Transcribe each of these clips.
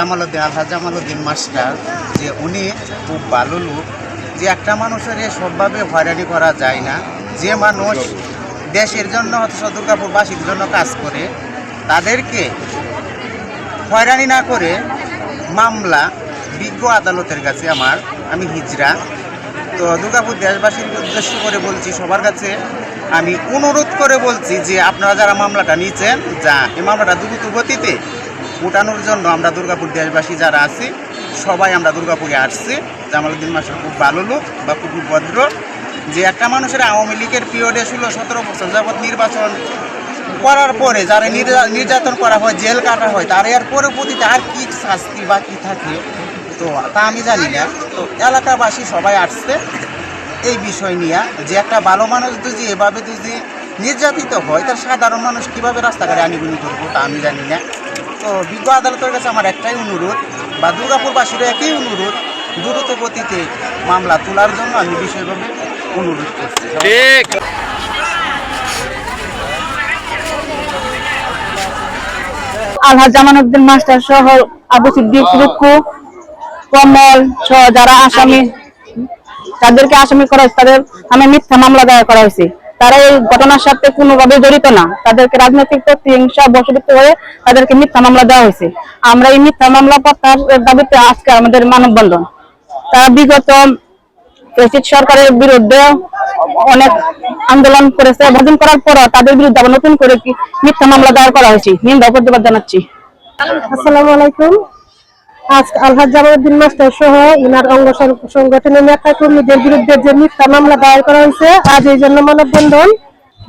আলহাজ Jamaluddin master যে উনি খুব ভালো লোক, যে একটা মানুষের সবভাবে হয়রানি করা যায় না। যে মানুষ দেশের জন্য অথচ দুর্গাপুরবাসীর জন্য কাজ করে, তাদেরকে হয়রানি না করে মামলা বিজ্ঞ আদালতের কাছে আমি হিজড়া। তো দুর্গাপুর দেশবাসীর উদ্দেশ্য করে বলছি, সবার কাছে আমি অনুরোধ করে বলছি যে আপনারা যারা মামলাটা নিয়েছেন, এই মামলাটা দ্রুত গতিতে উঠানোর জন্য আমরা দুর্গাপুর দেশবাসী যারা আছি সবাই আমরা দুর্গাপুরে আসছি। জামালউদ্দিন মাস্টার খুব ভালো লোক বা খুবই ভদ্র। যে একটা মানুষের আওয়ামী লীগের পিরিয়ডে 16-17 বছর যাবৎ নির্বাচন করার পরে যারা নির্যাতন করা হয়, জেল কাটা হয়, তার এর পরবর্তীতে আর কি শাস্তি বা কী থাকে তো তা আমি জানি না। তো এলাকাবাসী সবাই আসছে এই বিষয় নিয়ে, যে একটা ভালো মানুষ যদি এভাবে যদি নির্যাতিত হয়, তার সাধারণ মানুষ কীভাবে রাস্তাঘাটে আনিগুনি করবো তা আমি জানি না। তো বিজ্ঞ আদালতের কাছে আমার একটাই অনুরোধ, বা দুর্গাপুরবাসীরও একই অনুরোধ, দ্রুত গতিতে মামলা তোলার জন্য আমি বিশেষভাবে অনুরোধ করছি। আলহাজ জামালউদ্দিন মাস্টার সহ আবু সিদ্দিক, রুকু, কমল সহ যারা আসামি, তাদেরকে আসামি করা হয়েছে, তাদের নামে মিথ্যা মামলা দায়ের করা হয়েছে। তারা এই ঘটনার সাথে কোনোভাবে জড়িত না। তাদেরকে রাজনৈতিক প্রতিহিংসা বশবর্তী হয়ে তাদেরকে মিথ্যা মামলা দেওয়া হয়েছে। আমরা এই মিথ্যা মামলা প্রত্যাহারের দাবিতে আজকে আমাদের মানববন্ধন। তারা বিগত ফ্যাসিস্ট সরকারের বিরুদ্ধে অনেক আন্দোলন করেছে, ভোজন করার পর তাদের বিরুদ্ধে আবার নতুন করে মিথ্যা মামলা দায়ের করা হয়েছে। নিন্দা প্রতিবাদ জানাচ্ছি। আসসালামু আলাইকুম। আজ আলহাজ জামালউদ্দিন মাস্টার সহ ইনার অঙ্গ সংগঠনের নেতা কর্মীদের বিরুদ্ধে যে মিথ্যা মামলা দায়ের করা হয়েছে, আজ এই জন্য মানববন্ধন।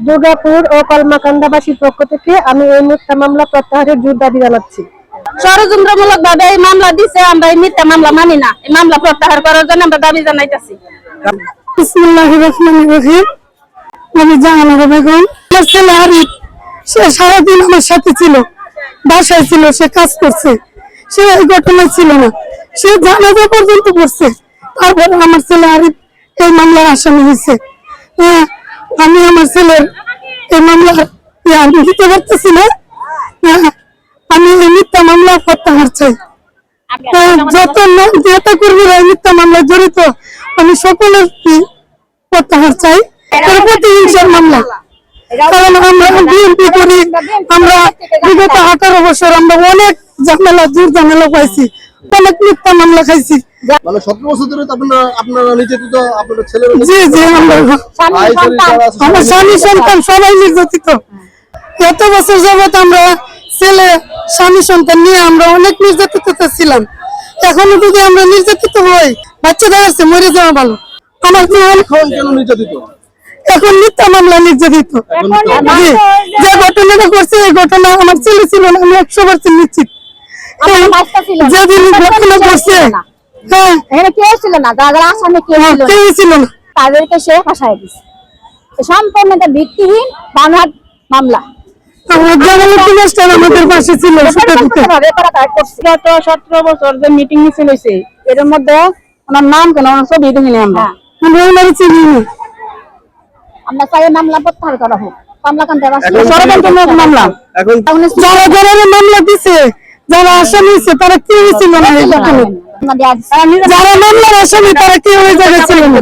দুর্গাপুর ও কলমাকান্দাবাসীর পক্ষ থেকে আমি এই মিথ্যা মামলা প্রত্যাহারের জোর দাবি জানাচ্ছি। ষড়যন্ত্রমূলক ভাবে এই মামলা দিছে, আমরা এই মিথ্যা মামলা মানি না। এই মামলা প্রত্যাহার করার জন্য আমরা দাবি জানাইতেছি। বিসমিল্লাহির রহমানির রহিম। আমি জাহানারা বেগম। আমার ছেলে আরিফ, সে সারাদিন আমার সাথে ছিল, বাসায় ছিল, সে কাজ করছে, সে এই ঘটনায় ছিল না, সে জানাজা পর্যন্ত করছে। তারপরে আমার ছেলে আরিফ এই মামলার আসামি হয়েছে। আমি আমার ছেলের এই মামলা দিতে পারতেছি না। আমি এই মিথ্যা মামলা প্রত্যাহার চাই। যত নেতা কর্মীরা এই মিথ্যা মামলায় জড়িত, আমি সকলের প্রত্যাহার চাই। প্রতিহিংসার মামলা, কারণ আমরা বিএনপি করি, আমরা বিগত 18 বছর আমরা অনেক জোর ঝামেলা পাইছি, অনেক মিথ্যা মামলা খাইছি। মানে 17 বছর ধরে আপনারা নির্যাতিত, আপনাদের ছেলে? জি জি, আমার স্বামী সন্তান সবাই নির্যাতিত। এত বছর যাবত আমরা ছেলে স্বামী সন্তান নিয়ে আমরা অনেক নির্যাতিত ছিলাম। এখনো যদি আমরা নির্যাতিত হই, বাচ্চাদের আছে মরে যাওয়া ভালো। আমার কেন নির্যাতিত? এখন মিথ্যা মামলা নির্যাতিত। যে ঘটনাটা করছে এই ঘটনা আমার ছেলে ছিল না, আমি 100% নিশ্চিত। যেদিন ঘটনা করছে কেউ ছিল না, যারা আসামি কেউ ছিল না, তাদেরকে সে ফাঁসাই দিচ্ছে। সম্পূর্ণ ভিত্তিহীন বানোয়াট মামলা। আমাদের পাশে ছিল। 17 বছর যে মিটিং মিছিল হয়েছে, এর মধ্যে ওনার নাম কেন, ওনার ছবি দেখিনি আমরা চিনি। আমরা চাই মামলা প্রত্যাহার করা হোক। ষড়যন্ত্রমূলক মামলা মামলা দিছে, যারা আসামি হয়েছে তারা কেউ ছিল না। যারা মামলার আসামি তারা কেউ ওই জায়গায় ছিল না।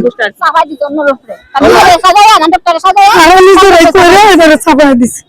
নিজেরাই করে এবারে ছাপাই দিচ্ছে।